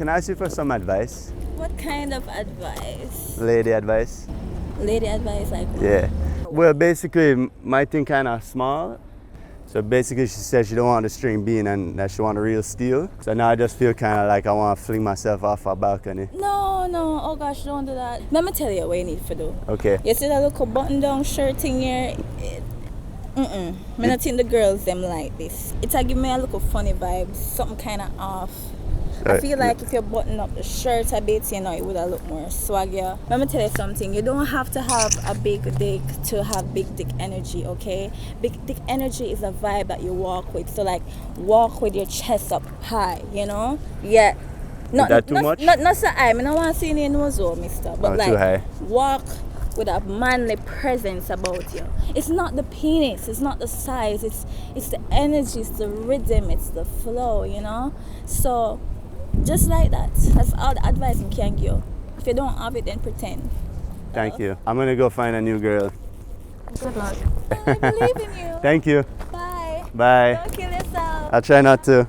can I ask you for some advice? What kind of advice? Lady advice? Lady advice, like what? Yeah. Well, basically, my thing kind of small. So basically, she said she don't want the string bean and that she want a real steel. So now I just feel kind of like I want to fling myself off a balcony. No, oh gosh, don't do that. Let me tell you what you need to do. Okay. You see that little button-down shirt thing here? I don't think the girls them like this. It's like give me a little funny vibe, something kind of off. I feel like if you button up the shirt a bit, you know, it would have looked more swaggier. Let me tell you something. You don't have to have a big dick to have big dick energy, okay? Big dick energy is a vibe that you walk with. So, like, walk with your chest up high, you know? Yeah. Is that too much? Not so high. I don't want to see any nose, mister. But, too high. like, walk with a manly presence about you. It's not the penis, it's not the size, it's the energy, it's the rhythm, it's the flow, you know? So, just like that. That's all the advice I can give you. If you don't have it, then pretend. Thank you. I'm gonna go find a new girl. Good luck. I believe in you. Thank you. Bye. Bye. Don't kill yourself. I'll try not to.